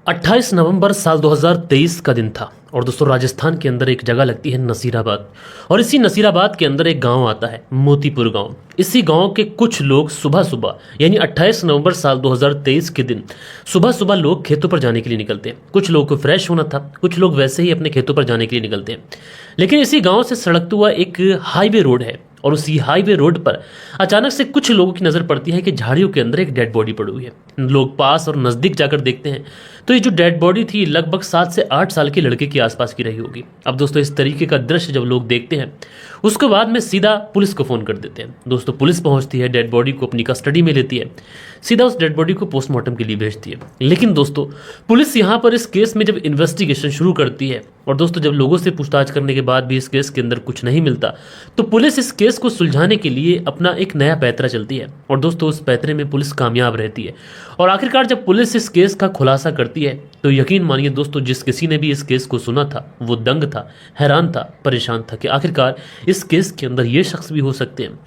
28 नवंबर साल 2023 का दिन था और दोस्तों राजस्थान के अंदर एक जगह लगती है नसीराबाद। और इसी नसीराबाद के अंदर एक गांव आता है मोतीपुर गांव। इसी गांव के कुछ लोग सुबह सुबह यानी 28 नवंबर साल 2023 के दिन सुबह सुबह लोग खेतों पर जाने के लिए निकलते हैं। कुछ लोगों को फ्रेश होना था, कुछ लोग वैसे ही अपने खेतों पर जाने के लिए निकलते हैं। लेकिन इसी गांव से सड़कता हुआ एक हाईवे रोड है और उसी हाईवे रोड पर अचानक से कुछ लोगों की नजर पड़ती है कि झाड़ियों के अंदर एक डेड बॉडी पड़ी हुई है। लोग पास और नजदीक जाकर देखते हैं तो ये जो डेड बॉडी थी लगभग 7 से 8 साल के लड़के के आसपास की रही होगी। अब दोस्तों इस तरीके का दृश्य जब लोग देखते हैं उसके बाद में सीधा पुलिस को फोन कर देते हैं। दोस्तों पुलिस पहुंचती है, डेड बॉडी को अपनी कस्टडी में लेती है, सीधा उस डेड बॉडी को पोस्टमार्टम के लिए भेजती है। लेकिन दोस्तों पुलिस यहाँ पर इस केस में जब इन्वेस्टिगेशन शुरू करती है और दोस्तों जब लोगों से पूछताछ करने के बाद भी इस केस के अंदर कुछ नहीं मिलता तो पुलिस इस केस को सुलझाने के लिए अपना एक नया पैतरा चलती है और दोस्तों उस पैतरे में पुलिस कामयाब रहती है। और आखिरकार जब पुलिस इस केस का खुलासा करती है तो यकीन मानिए दोस्तों जिस किसी ने भी इस केस को सुना था वो दंग था, हैरान था, परेशान था कि आखिरकार इस केस के अंदर ये शख्स भी हो सकते हैं।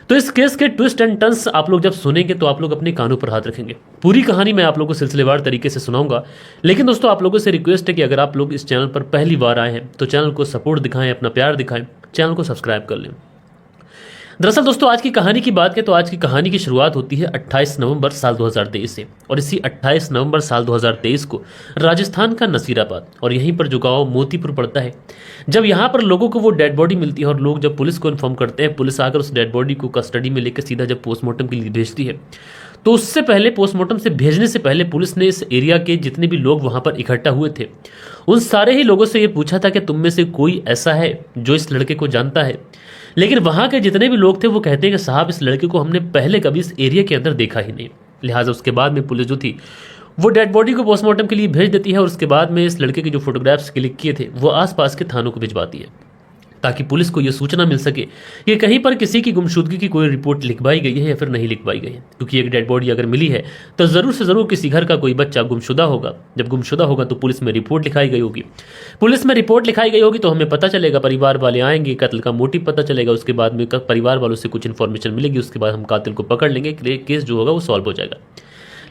तो इस केस के ट्विस्ट एंड टर्न्स आप लोग जब सुनेंगे तो आप लोग अपने कानों पर हाथ रखेंगे। पूरी कहानी मैं आप लोगों को सिलसिलेवार तरीके से सुनाऊंगा। लेकिन दोस्तों आप लोगों से रिक्वेस्ट है कि अगर आप लोग इस चैनल पर पहली बार आए हैं तो चैनल को सपोर्ट दिखाएं, अपना प्यार दिखाएं, चैनल को सब्सक्राइब कर लें। दरअसल दोस्तों आज की कहानी की बात करें तो आज की कहानी की शुरुआत होती है 28 नवंबर साल 2023 से। और इसी 28 नवंबर साल 2023 को राजस्थान का नसीराबाद और यहीं पर जो गांव मोतीपुर पड़ता है, जब यहाँ पर लोगों को वो डेड बॉडी मिलती है और लोग जब पुलिस को इन्फॉर्म करते हैं, पुलिस आकर उस डेड बॉडी को कस्टडी में लेकर सीधा जब पोस्टमार्टम के लिए भेजती है तो उससे पहले पोस्टमार्टम से भेजने से पहले पुलिस ने इस एरिया के जितने भी लोग वहां पर इकट्ठा हुए थे उन सारे ही लोगों से ये पूछा था कि तुम में से कोई ऐसा है जो इस लड़के को जानता है। लेकिन वहां के जितने भी लोग थे वो कहते हैं कि साहब इस लड़के को हमने पहले कभी इस एरिया के अंदर देखा ही नहीं। लिहाजा उसके बाद में पुलिस जो थी वो डेड बॉडी को पोस्टमार्टम के लिए भेज देती है और उसके बाद में इस लड़के के जो फोटोग्राफ्स क्लिक किए थे वो आसपास के थानों को भिजवाती है ताकि पुलिस को यह सूचना मिल सके कि कहीं पर किसी की गुमशुदगी की कोई रिपोर्ट लिखवाई गई है या फिर नहीं लिखवाई गई है। क्योंकि एक डेड बॉडी अगर मिली है तो जरूर से जरूर किसी घर का कोई बच्चा गुमशुदा होगा। जब गुमशुदा होगा तो पुलिस में रिपोर्ट लिखाई गई होगी। पुलिस में रिपोर्ट लिखाई गई होगी तो हमें पता चलेगा, परिवार वाले आएंगे, कत्ल का मोटिव पता चलेगा, उसके बाद में परिवार वालों से कुछ इन्फॉर्मेशन मिलेगी, उसके बाद हम कातिल को पकड़ लेंगे, केस जो होगा वो सॉल्व हो जाएगा।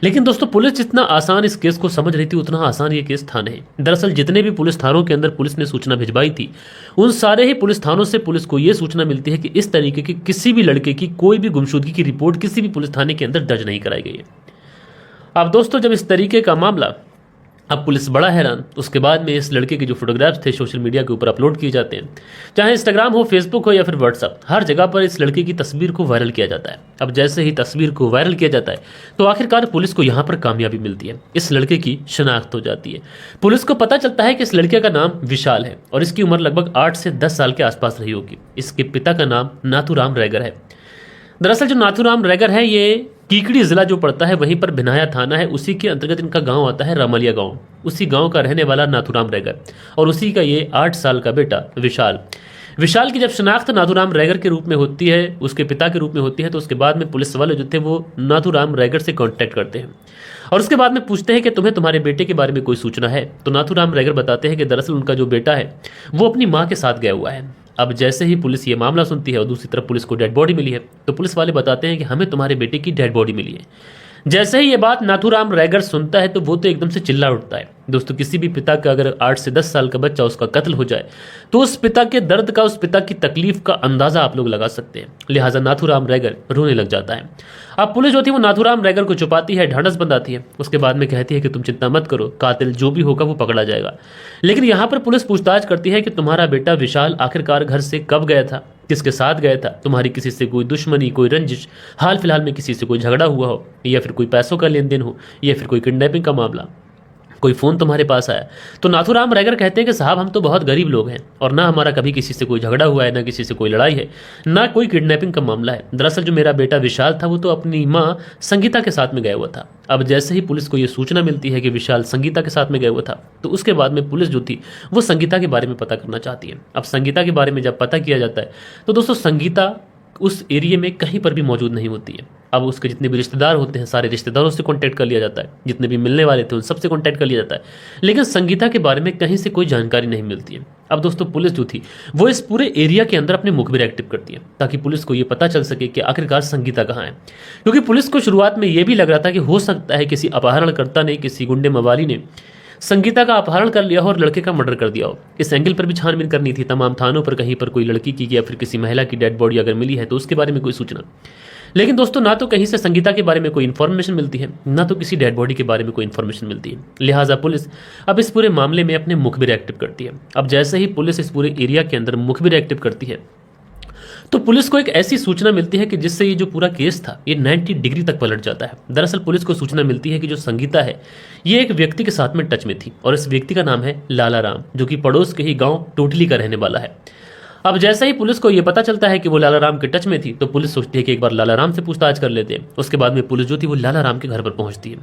लेकिन दोस्तों पुलिस जितना आसान इस केस को समझ रही थी उतना आसान ये केस था नहीं। दरअसल जितने भी पुलिस थानों के अंदर पुलिस ने सूचना भिजवाई थी उन सारे ही पुलिस थानों से पुलिस को यह सूचना मिलती है कि इस तरीके की किसी भी लड़के की कोई भी गुमशुदगी की रिपोर्ट किसी भी पुलिस थाने के अंदर दर्ज नहीं कराई गई है। अब दोस्तों जब इस तरीके का मामला, अब पुलिस बड़ा हैरान। उसके बाद में इस लड़के के जो फोटोग्राफ्स थे सोशल मीडिया के ऊपर अपलोड किए जाते हैं, चाहे इंस्टाग्राम हो, फेसबुक हो या फिर व्हाट्सअप, हर जगह पर इस लड़के की तस्वीर को वायरल किया जाता है। अब जैसे ही तस्वीर को वायरल किया जाता है तो आखिरकार पुलिस को यहाँ पर कामयाबी मिलती है, इस लड़के की शिनाख्त हो जाती है। पुलिस को पता चलता है कि इस लड़के का नाम विशाल है और इसकी उम्र लगभग 8 से 10 साल के आसपास रही होगी। इसके पिता का नाम नाथूराम रैगर है। दरअसल जो नाथूराम रैगर है ये कीकड़ी जिला जो पड़ता है वहीं पर भिनाया थाना है, उसी के अंतर्गत इनका गांव आता है रामलिया गांव। उसी गांव का रहने वाला नाथूराम रैगर और उसी का ये 8 साल का बेटा विशाल की जब शनाख्त नाथूराम रैगर के रूप में होती है, उसके पिता के रूप में होती है, तो उसके बाद में पुलिस वाले जो थे वो नाथूराम रैगर से कांटेक्ट करते हैं और उसके बाद में पूछते हैं कि तुम्हें तुम्हारे बेटे के बारे में कोई सूचना है। तो नाथूराम रैगर बताते हैं कि दरअसल उनका जो बेटा है वो अपनी माँ के साथ गया हुआ है। अब जैसे ही पुलिस ये मामला सुनती है और दूसरी तरफ पुलिस को डेड बॉडी मिली है तो पुलिस वाले बताते हैं कि हमें तुम्हारे बेटे की डेड बॉडी मिली है। जैसे ही ये बात नाथूराम रैगर सुनता है तो वो तो एकदम से चिल्ला उठता है। दोस्तों किसी भी पिता का अगर 8 से 10 साल का बच्चा उसका कत्ल हो जाए तो उस पिता के दर्द का, उस पिता की तकलीफ का अंदाजा आप लोग लगा सकते हैं। लिहाजा नाथूराम रैगर रोने लग जाता है। अब पुलिस जो थी वो नाथूराम रैगर को छुपाती है, ढांढस बंधाती है, उसके बाद में कहती है कि तुम चिंता मत करो, कातिल जो भी होगा वो पकड़ा जाएगा। लेकिन यहाँ पर पुलिस पूछताछ करती है कि तुम्हारा बेटा विशाल आखिरकार घर से कब गया था, किसके साथ गया था, तुम्हारी किसी से कोई दुश्मनी, कोई रंजिश, हाल फिलहाल में किसी से कोई झगड़ा हुआ हो या फिर कोई पैसों का लेन देन हो या फिर कोई किडनैपिंग का मामला, कोई फ़ोन तुम्हारे पास आया। तो नाथूराम रैगर कहते हैं कि साहब हम तो बहुत गरीब लोग हैं और ना हमारा कभी किसी से कोई झगड़ा हुआ है, ना किसी से कोई लड़ाई है, ना कोई किडनैपिंग का मामला है। दरअसल जो मेरा बेटा विशाल था वो तो अपनी माँ संगीता के साथ में गया हुआ था। अब जैसे ही पुलिस को ये सूचना मिलती है कि विशाल संगीता के साथ में गया हुआ था तो उसके बाद में पुलिस जो थी वो संगीता के बारे में पता करना चाहती है। अब संगीता के बारे में जब पता किया जाता है तो दोस्तों संगीता उस एरिया में कहीं पर भी मौजूद नहीं होती है। अब उसके जितने भी रिश्तेदार होते हैं सारे रिश्तेदारों से कांटेक्ट कर लिया जाता है, जितने भी मिलने वाले थे उन सबसे कांटेक्ट कर लिया जाता है, लेकिन संगीता के बारे में कहीं से कोई जानकारी नहीं मिलती है। अब दोस्तों पुलिस जो थी वो इस पूरे एरिया के अंदर अपने मुखबिर एक्टिव करती है ताकि पुलिस को ये पता चल सके कि आखिरकार संगीता कहाँ है। क्योंकि पुलिस को शुरुआत में ये भी लग रहा था कि हो सकता है किसी अपहरणकर्ता ने, किसी गुंडे मवाली ने संगीता का अपहरण कर लिया हो और लड़के का मर्डर कर दिया हो। इस एंगल पर भी छानबीन करनी थी। तमाम थानों पर कहीं पर कोई लड़की की या फिर किसी महिला की डेड बॉडी अगर मिली है तो उसके बारे में कोई सूचना। लेकिन दोस्तों ना तो कहीं से संगीता के बारे में कोई इन्फॉर्मेशन मिलती है, ना तो किसी डेड बॉडी के बारे में कोई इन्फॉर्मेशन मिलती है। लिहाजा पुलिस अब इस पूरे मामले में अपने मुखबिर एक्टिव करती है। अब जैसे ही पुलिस इस पूरे एरिया के अंदर मुखबिर एक्टिव करती है तो पुलिस को एक ऐसी सूचना मिलती है कि जिससे ये जो पूरा केस था ये 90 डिग्री तक पलट जाता है। दरअसल पुलिस को सूचना मिलती है कि जो संगीता है ये एक व्यक्ति के साथ में टच में थी और इस व्यक्ति का नाम है लाला राम, जो कि पड़ोस के ही गांव टोटली का रहने वाला है। अब जैसे ही पुलिस को यह पता चलता है कि वो लाला राम के टच में थी तो पुलिस सोचती है कि एक बार लाला राम से पूछताछ कर लेते हैं। उसके बाद में पुलिस जो थी वो लाला राम के घर पर पहुंचती है।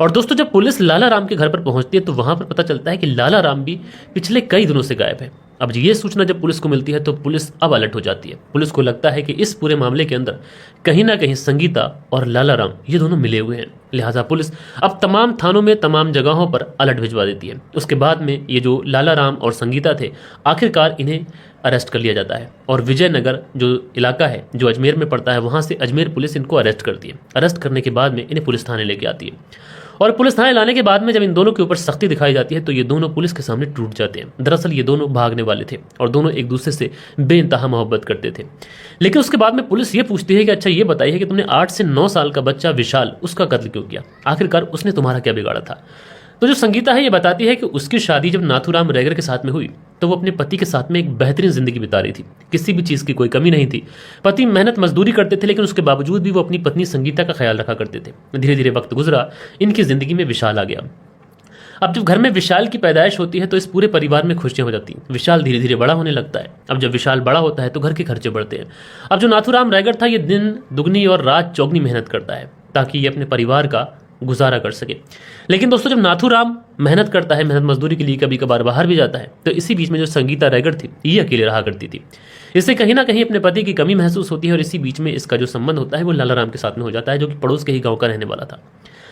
और दोस्तों जब पुलिस लाला राम के घर पर पहुंचती है तो वहां पर पता चलता है कि लाला राम भी पिछले कई दिनों से गायब है। अब ये सूचना जब पुलिस को मिलती है तो पुलिस अब अलर्ट हो जाती है। पुलिस को लगता है कि इस पूरे मामले के अंदर कहीं ना कहीं संगीता और लाला राम ये दोनों मिले हुए हैं। लिहाजा पुलिस अब तमाम थानों में तमाम जगहों पर अलर्ट भिजवा देती है। उसके बाद में ये जो लाला राम और संगीता थे आखिरकार इन्हें अरेस्ट कर लिया जाता है और विजयनगर जो इलाका है जो अजमेर में पड़ता है वहां से अजमेर पुलिस इनको अरेस्ट करती है। अरेस्ट करने के बाद में इन्हें पुलिस थाने लेके आती है और पुलिस थाने लाने के बाद में जब इन दोनों के ऊपर सख्ती दिखाई जाती है तो ये दोनों पुलिस के सामने टूट जाते हैं। दरअसल ये दोनों भागने वाले थे और दोनों एक दूसरे से बेइंतहा मोहब्बत करते थे। लेकिन उसके बाद में पुलिस ये पूछती है कि अच्छा ये बताइए कि तुमने 8 से 9 साल का बच्चा विशाल उसका कत्ल क्यों किया, आखिरकार उसने तुम्हारा क्या बिगाड़ा था। तो जो संगीता है ये बताती है कि उसकी शादी जब नाथूराम रैगर के साथ में हुई तो वो अपने पति के साथ में एक बेहतरीन जिंदगी बिता रही थी। किसी भी चीज़ की कोई कमी नहीं थी। पति मेहनत मजदूरी करते थे लेकिन उसके बावजूद भी वो अपनी पत्नी संगीता का ख्याल रखा करते थे। धीरे धीरे वक्त गुजरा, इनकी जिंदगी में विशाल आ गया। अब जब घर में विशाल की पैदाइश होती है तो इस पूरे परिवार में खुशियां हो जाती हैं। विशाल धीरे धीरे बड़ा होने लगता है। अब जब विशाल बड़ा होता है तो घर के खर्चे बढ़ते हैं। अब जो नाथूराम रैगर था ये दिन दुगनी और रात चौगनी मेहनत करता है ताकि ये अपने परिवार का गुजारा कर सके। लेकिन दोस्तों जब नाथूराम मेहनत करता है, मेहनत मजदूरी के लिए कभी कभार बाहर भी जाता है, तो इसी बीच में जो संगीता रैगर थी ये अकेले रहा करती थी। इससे कहीं ना कहीं अपने पति की कमी महसूस होती है और इसी बीच में इसका जो संबंध होता है वो लाला राम के साथ में हो जाता है जो कि पड़ोस के ही गाँव का रहने वाला था।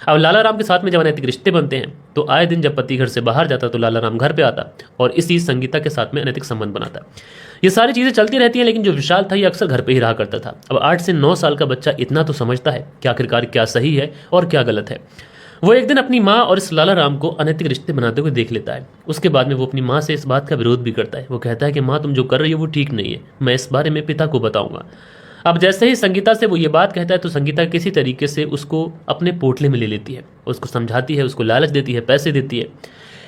अब लाला राम के साथ में जब अनैतिक रिश्ते बनते हैं तो आए दिन जब पति घर से बाहर जाता तो लाला राम घर पे आता और इसी संगीता के साथ में अनैतिक संबंध बनाता। ये सारी चीज़ें चलती रहती हैं लेकिन जो विशाल था ये अक्सर घर पे ही रहा करता था। अब 8 से 9 साल का बच्चा इतना तो समझता है कि आखिरकार क्या सही है और क्या गलत है। वो एक दिन अपनी माँ और इस लाला राम को अनैतिक रिश्ते बनाते हुए देख लेता है। उसके बाद में वो अपनी माँ से इस बात का विरोध भी करता है। वो कहता है कि माँ तुम जो कर रही हो वो ठीक नहीं है, मैं इस बारे में पिता को बताऊंगा। अब जैसे ही संगीता से वो ये बात कहता है तो संगीता किसी तरीके से उसको अपने पोटले में ले लेती है, उसको समझाती है, उसको लालच देती है, पैसे देती है।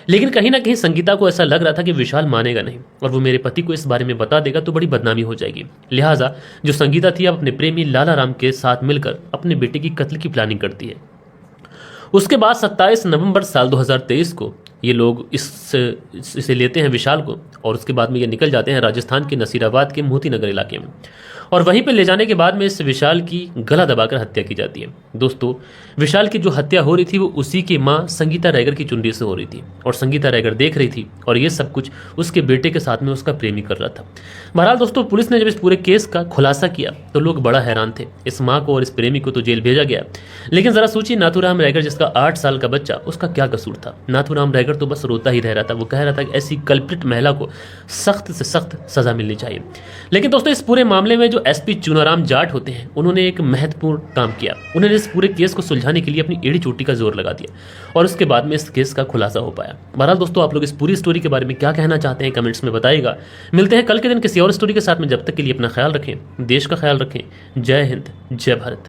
लेकिन कहीं ना कहीं संगीता को ऐसा लग रहा था कि विशाल मानेगा नहीं और वो मेरे पति को इस बारे में बता देगा तो बड़ी बदनामी हो जाएगी। लिहाजा जो संगीता थी अब अपने प्रेमी लाला राम के साथ मिलकर अपने बेटे की कत्ल की प्लानिंग करती है। उसके बाद 27 नवंबर साल 2023 को ये लोग इसे लेते हैं विशाल को और उसके बाद में ये निकल जाते हैं राजस्थान के नसीराबाद के मोती नगर इलाके में और वहीं पर ले जाने के बाद में इस विशाल की गला दबाकर हत्या की जाती है। दोस्तों विशाल की जो हत्या हो रही थी वो उसी की मां संगीता रैगर की चुनरी से हो रही थी और संगीता रैगर देख रही थी और ये सब कुछ उसके बेटे के साथ में उसका प्रेमी कर रहा था। बहरहाल दोस्तों पुलिस ने जब इस पूरे केस का खुलासा किया तो लोग बड़ा हैरान थे। इस माँ को और इस प्रेमी को तो जेल भेजा गया, लेकिन जरा सोचिए नाथूराम रैगर जिसका 8 साल का बच्चा, उसका क्या कसूर था। नाथूराम रैगर तो बस रोता ही रह रहा था। वो कह रहा था कि ऐसी कल्प्रिट महिला को सख्त से सख्त सजा मिलनी चाहिए। लेकिन दोस्तों इस पूरे मामले में जो एसपी चुनाराम जाट होते हैं उन्होंने एक महत्वपूर्ण काम किया। उन्होंने इस पूरे केस को सुलझाने के लिए अपनी एड़ी चोटी का जोर लगा दिया और उसके बाद में इस केस का खुलासा हो पाया। बहरहाल दोस्तों आप लोग इस पूरी स्टोरी के बारे में क्या कहना चाहते हैं कमेंट्स में बताइएगा। मिलते हैं कल के दिन किसी और स्टोरी के साथ में। जब तक के लिए अपना ख्याल रखें, देश का ख्याल रखें। जय हिंद, जय भारत।